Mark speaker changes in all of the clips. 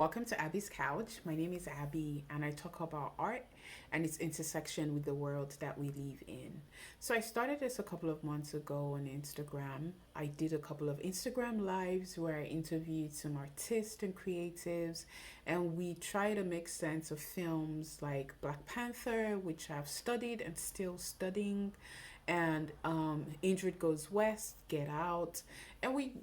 Speaker 1: Welcome to Abby's Couch. My name is Abby, and I talk about art and its intersection with the world that we live in. So, I started this a couple of months ago on Instagram. I did a couple of Instagram lives where I interviewed some artists and creatives, and we try to make sense of films like Black Panther, which I've studied and still studying, and Ingrid Goes West, Get Out, and we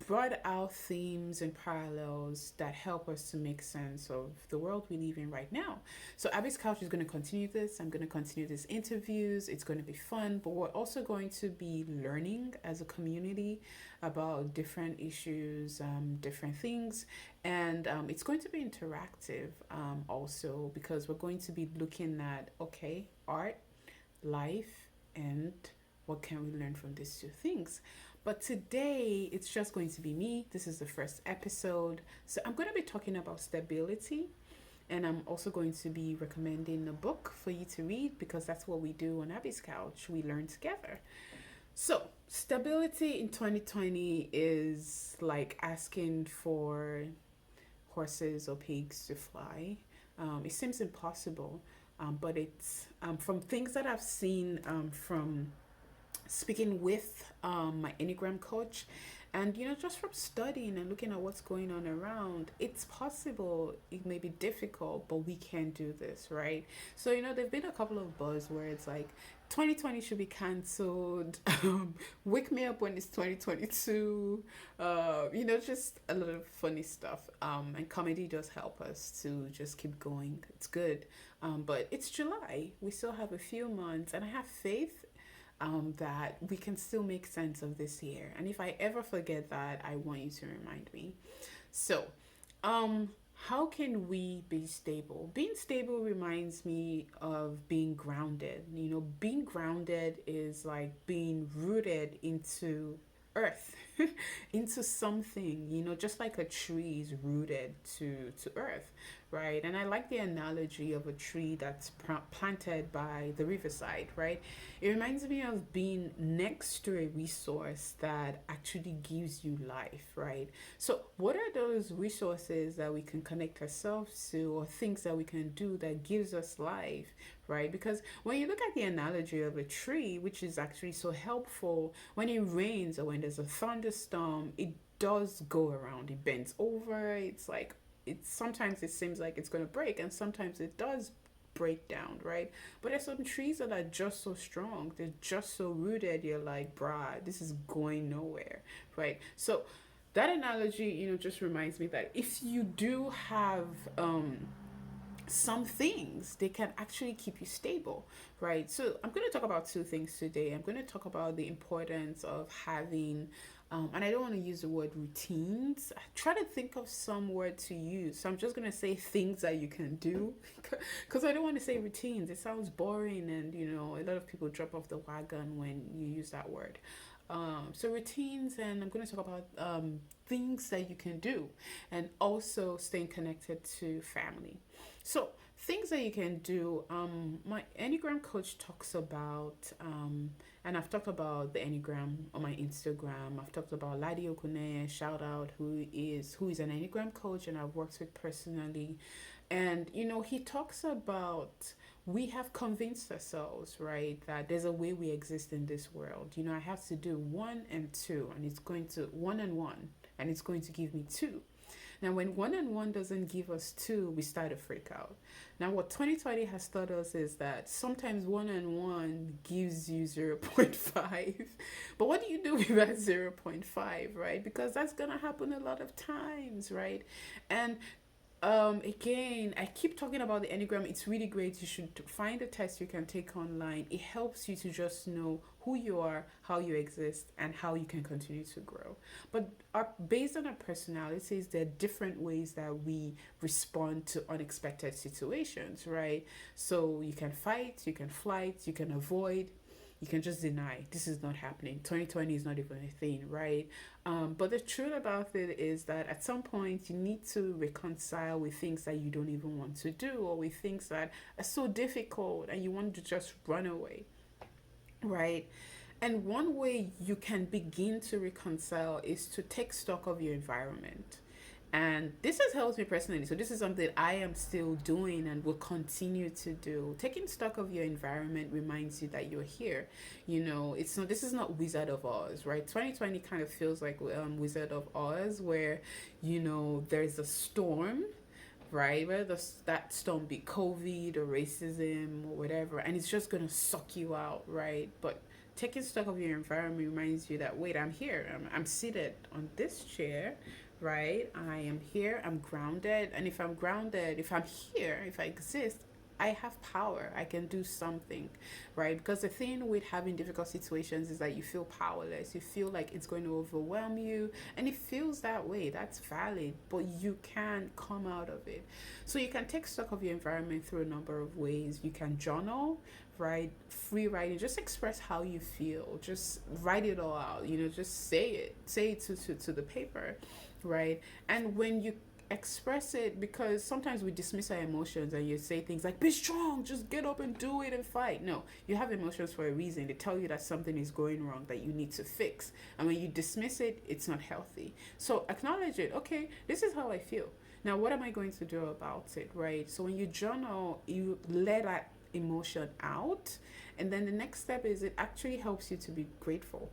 Speaker 1: brought out themes and parallels that help us to make sense of the world we live in right now. So Abby's Couch is going to continue this. I'm going to continue these interviews. It's going to be fun, but we're also going to be learning as a community about different issues, different things, and it's going to be interactive also because we're going to be looking at art, life, and what can we learn from these two things. But today it's just going to be me. This is the first episode. So I'm going to be talking about stability, and I'm also going to be recommending a book for you to read because that's what we do on Abby's Couch. We learn together. So, stability in 2020 is like asking for horses or pigs to fly. It seems impossible, but it's from things that I've seen from speaking with my Enneagram coach, and just from studying and looking at what's going on around, it's possible. It may be difficult, but we can do this, right? So there've been a couple of buzz where it's like 2020 should be cancelled. Wake me up when it's 2022. Just a lot of funny stuff. And comedy does help us to just keep going. It's good. But it's July. We still have a few months, and I have faith that we can still make sense of this year. And if I ever forget that, I want you to remind me. So, how can we be stable? Being stable reminds me of being grounded. Being grounded is like being rooted into earth, into something, just like a tree is rooted to earth, right? And I like the analogy of a tree that's planted by the riverside, right? It reminds me of being next to a resource that actually gives you life, right? So what are those resources that we can connect ourselves to, or things that we can do that gives us life, right? Because when you look at the analogy of a tree, which is actually so helpful, when it rains or when there's a thunderstorm, it does go around, it bends over. It's like it's sometimes it seems like it's going to break, and sometimes it does break down, right? But there's some trees that are just so strong, they're just so rooted, you're like, bruh, this is going nowhere, right? So that analogy, just reminds me that if you do have some things, they can actually keep you stable, right? So I'm going to talk about two things today. I'm going to talk about the importance of having and I don't want to use the word routines. I try to think of some word to use. So I'm just going to say things that you can do because I don't want to say routines. It sounds boring, and a lot of people drop off the wagon when you use that word. So routines, and I'm going to talk about things that you can do, and also staying connected to family. So things that you can do. My Enneagram coach talks about, and I've talked about the Enneagram on my Instagram. I've talked about Ladi Okune, shout out, who is an Enneagram coach, and I've worked with personally. And he talks about we have convinced ourselves, right, that there's a way we exist in this world. I have to do one and two, and it's going to one and one, and it's going to give me two. Now, when one and one doesn't give us two, we start to freak out. Now, what 2020 has taught us is that sometimes one and one gives you zero point 0.5. But what do you do with that zero point 0.5, right? Because that's going to happen a lot of times, right? And again, I keep talking about the Enneagram. It's really great. You should find a test you can take online. It helps you to just know who you are, how you exist, and how you can continue to grow. But based on our personalities, there are different ways that we respond to unexpected situations, right? So you can fight, you can flight, you can avoid, you can just deny this is not happening. 2020 is not even a thing, right? But the truth about it is that at some point you need to reconcile with things that you don't even want to do, or with things that are so difficult and you want to just run away, right? And one way you can begin to reconcile is to take stock of your environment. And this has helped me personally. So this is something I am still doing and will continue to do. Taking stock of your environment reminds you that you're here. You know, it's not, this is not Wizard of Oz, right? 2020 kind of feels like Wizard of Oz, where, you know, there's a storm, right? Whether that storm be COVID or racism or whatever, and it's just gonna suck you out, right? But taking stock of your environment reminds you that, wait, I'm here. I'm seated on this chair, right? I am here. I'm grounded, and if I'm grounded, if I'm here, if I exist, I have power. I can do something, right? Because the thing with having difficult situations is that you feel powerless. You feel like it's going to overwhelm you, and it feels that way. That's valid, but you can come out of it. So you can take stock of your environment through a number of ways. You can journal, right? Free writing, just express how you feel. Just write it all out. You know, just say it to the paper, right? And when you express it, because sometimes we dismiss our emotions and you say things like, be strong, just get up and do it and fight. No, you have emotions for a reason. They tell you that something is going wrong that you need to fix, and when you dismiss it, it's not healthy. So acknowledge it. Okay, this is how I feel. Now what am I going to do about it, right? So when you journal, you let that emotion out, and then the next step is it actually helps you to be grateful.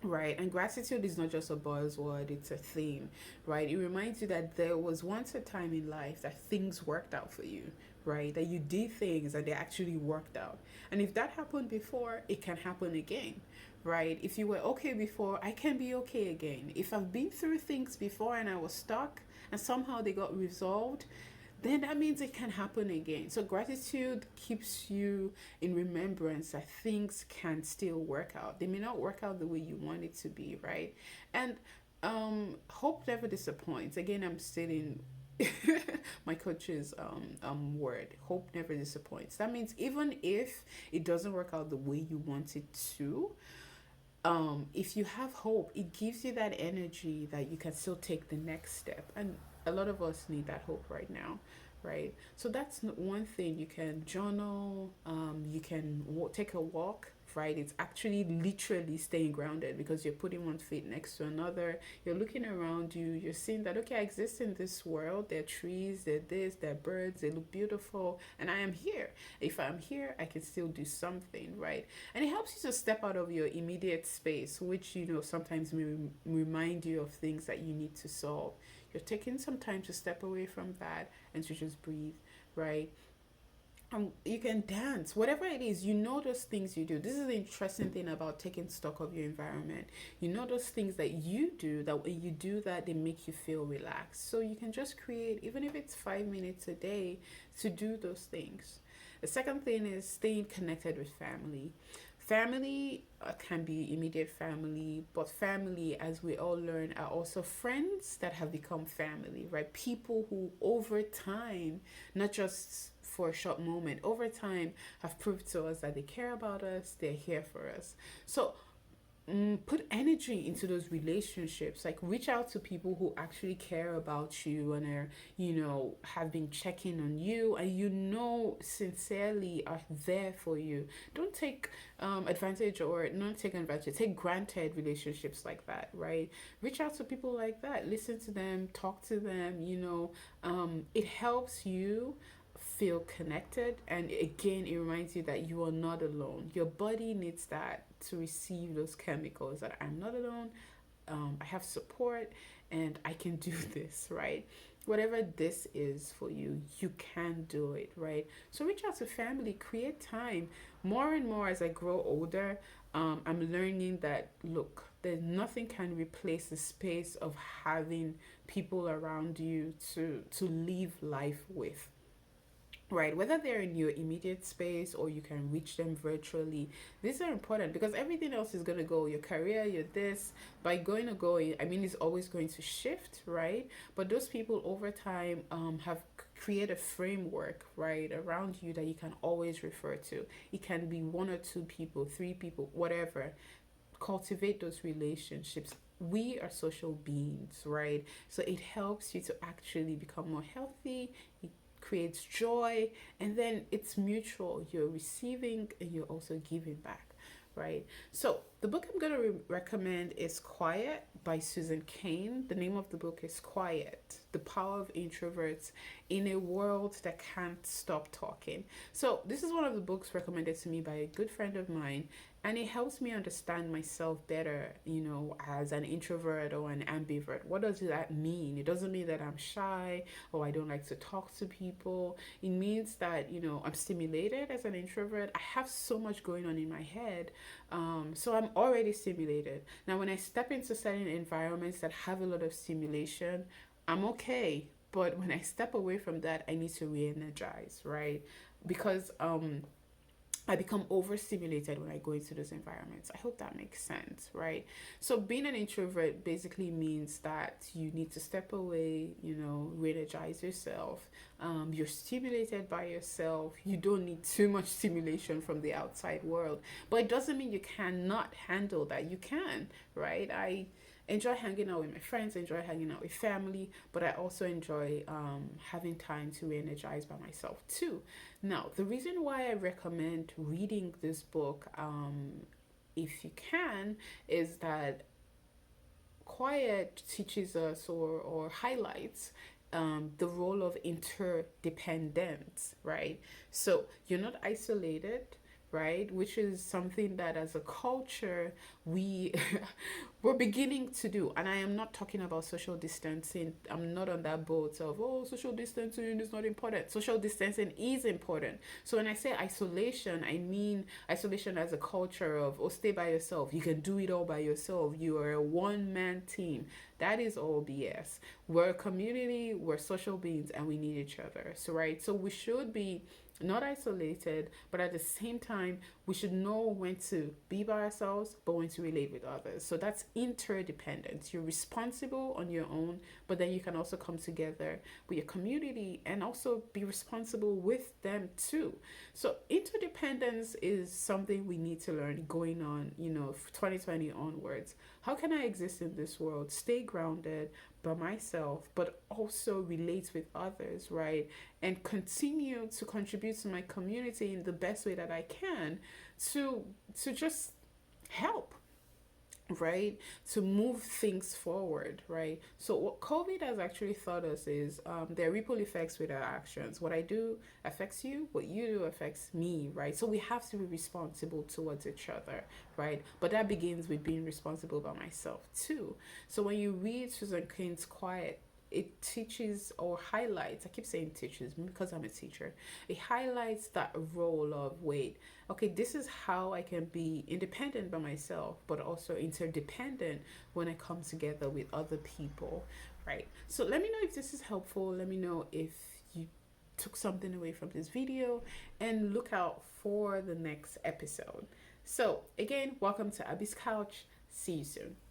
Speaker 1: Right, and gratitude is not just a buzzword, it's a theme, right? It reminds you that there was once a time in life that things worked out for you, right? That you did things and they actually worked out. And if that happened before, it can happen again, right? If you were okay before, I can be okay again. If I've been through things before and I was stuck and somehow they got resolved, then that means it can happen again. So gratitude keeps you in remembrance that things can still work out. They may not work out the way you want it to be, right? And hope never disappoints. Again, I'm stating my coach's word. Hope never disappoints. That means even if it doesn't work out the way you want it to, if you have hope, it gives you that energy that you can still take the next step. And a lot of us need that hope right now, right? So that's one thing. You can journal, you can take a walk, right? It's actually literally staying grounded because you're putting one feet next to another. You're looking around you. You're seeing that, okay, I exist in this world. There are trees, there are this, there are birds. They look beautiful. And I am here. If I'm here, I can still do something, right? And it helps you to step out of your immediate space, which, you know, sometimes may remind you of things that you need to solve. You're taking some time to step away from that and to just breathe, right? You can dance, whatever it is, you know those things you do. This is the interesting thing about taking stock of your environment. You know those things that you do, that when you do that, they make you feel relaxed. So you can just create, even if it's 5 minutes a day, to do those things. The second thing is staying connected with family. Family can be immediate family, but family, as we all learn, are also friends that have become family, right? People who over time, not just for a short moment, over time have proved to us that they care about us, they're here for us. So put energy into those relationships, like reach out to people who actually care about you and are, you know, have been checking on you and, you know, sincerely are there for you. Don't take advantage, or not take advantage, take granted relationships like that, right? Reach out to people like that, listen to them, talk to them, you know. It helps you feel connected, and again it reminds you that you are not alone. Your body needs that to receive those chemicals, that I'm not alone, I have support, and I can do this, right? Whatever this is for you, you can do it, right? So reach out to family, create time. More and more as I grow older, I'm learning that, look, there's nothing can replace the space of having people around you to live life with, right? Whether they're in your immediate space or you can reach them virtually, these are important because everything else is going to go, your career, your this, by going to go, I mean, it's always going to shift, right? But those people over time have create a framework, right, around you that you can always refer to. It can be one or two people, three people, whatever. Cultivate those relationships. We are social beings, right? So it helps you to actually become more healthy. It creates joy, and then it's mutual. You're receiving and you're also giving back, right? So the book I'm going to recommend is Quiet by Susan Cain. The name of the book is Quiet: The Power of Introverts in a World That Can't Stop Talking. So, this is one of the books recommended to me by a good friend of mine, and it helps me understand myself better, as an introvert or an ambivert. What does that mean? It doesn't mean that I'm shy or I don't like to talk to people. It means that, I'm stimulated as an introvert. I have so much going on in my head. So I'm already stimulated. Now, when I step into certain environments that have a lot of stimulation, I'm okay. But when I step away from that, I need to re energize, right? Because I become overstimulated when I go into those environments. I hope that makes sense, right? So being an introvert basically means that you need to step away, re-energize yourself. You're stimulated by yourself. You don't need too much stimulation from the outside world. But it doesn't mean you cannot handle that. You can, right? I enjoy hanging out with my friends, enjoy hanging out with family, but I also enjoy having time to re-energize by myself too. Now, the reason why I recommend reading this book, if you can, is that Quiet teaches us or highlights the role of interdependence, right? So you're not isolated, right? Which is something that as a culture we we're beginning to do. And I am not talking about social distancing. I'm not on that boat of, oh, social distancing is not important. Social distancing is important. So when I say isolation, I mean isolation as a culture of, oh, stay by yourself. You can do it all by yourself. You are a one-man team. That is all BS. We're a community, we're social beings, and we need each other. So, right? So we should be not isolated, but at the same time, we should know when to be by ourselves, but when to relate with others. So that's interdependence. You're responsible on your own, but then you can also come together with your community and also be responsible with them too. So interdependence is something we need to learn going on, 2020 onwards. How can I exist in this world, stay grounded by myself, but also relate with others, right? And continue to contribute to my community in the best way that I can to just help, right, to move things forward, right? So what COVID has actually taught us is there are ripple effects with our actions. What I do affects you, what you do affects me, right? So we have to be responsible towards each other, right? But that begins with being responsible by myself too. So when you read Susan Cain's Quiet, it teaches or highlights, I keep saying teaches because I'm a teacher, it highlights that role of, wait, okay, this is how I can be independent by myself but also interdependent when I come together with other people, right? So let me know if this is helpful. Let me know if you took something away from this video, and look out for the next episode. So again, welcome to Abby's Couch. See you soon.